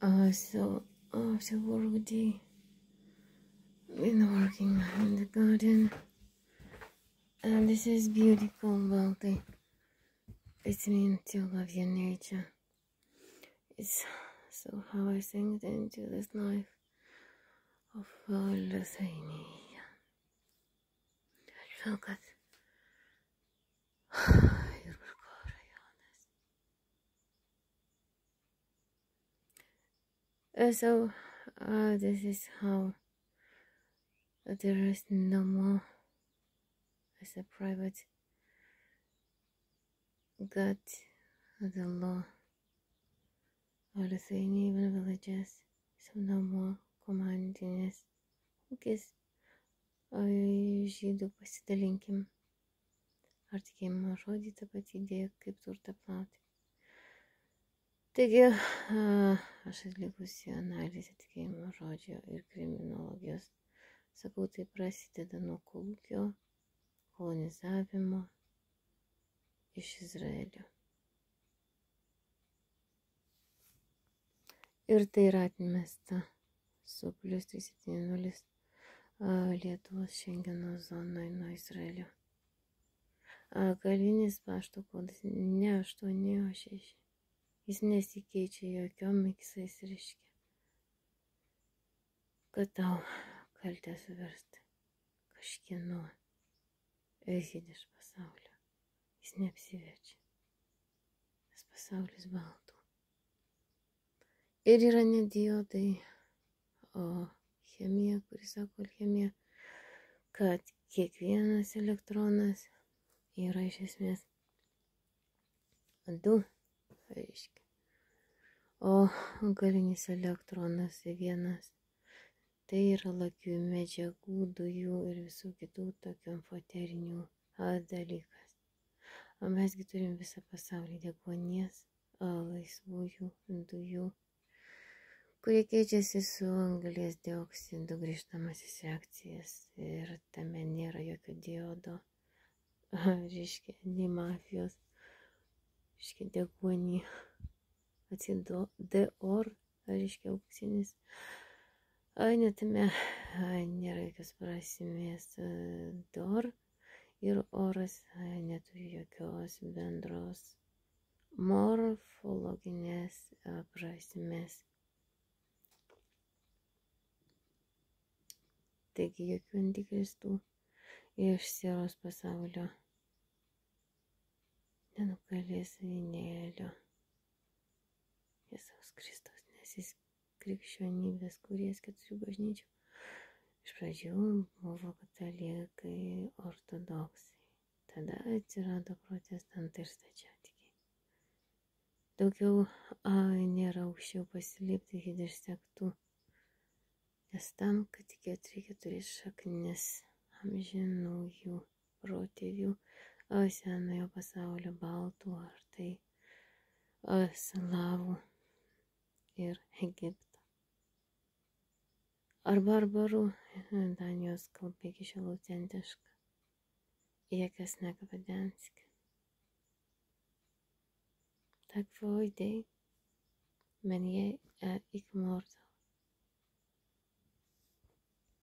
So after work day, been working in the garden, and this is beautiful balti. It means to love your nature. It's so how I sink into this life of Lithuania. I feel good. So this is how there is no more as a private God, the law, or Lithuania, even villages, so no more komandinės ūkis. Žydų pasidalinkim, ar tikėjimo žodį tą patį idėją, kaip turtą plauti. Taigi, aš atlikusi analizę tikėjimo žodžio ir kriminologijos, sakau, tai prasideda nuo kolūkio, kolonizavimo iš Izraelio. Ir tai yra atmesta su plius 370 Lietuvos Šengeno zonoje nuo Izraelio. Galvinis pašto kodas ne 8, o 6. Jis nesikeičia jokiom miksais, reiškia, kad tau kaltę suversti kažkieno iš pasaulio. Jis neapsiverčia. Tas pasaulis baltų. Ir yra ne diodai, o chemija, kuris sako alchemija, kad kiekvienas elektronas yra iš esmės 2, reiškia. O galinis elektronas 1, tai yra lakių medžiagų, dujų ir visų kitų tokių amfoterinių dalykas. O mesgi turim visą pasaulį deguonies, laisvųjų dujų, kurie keičiasi su anglies dioksidu grįžtamasis reakcijas ir tame nėra jokio diodo, reiškia, nei mafijos, reiškia, deguonį, deor, reiškia, auksinis, netame nėra jokios prasmės dor ir oras neturi jokios bendros morfologinės prasmės. Taigi jokių antikristų iš sieros pasaulio nenugalės avinėlio Jėzaus Kristaus, nes jis krikščionybės kūrėjas 4 bažnyčių. Iš pradžių buvo katalikai, ortodoksai, tada atsirado protestantai ir stačiatikiai. Daugiau nėra aukščiau pasilipti ir sektų. Nes tam, kad tikėt, reikia turėti šaknis amžinųjų protėvių senojo pasaulio baltų, ar tai slavų ir Egipto. Ar barbarų, Danijos kalba iki šiol autentiška. Jokios nekapadenski. Tack för idag, men jag är icke mortal.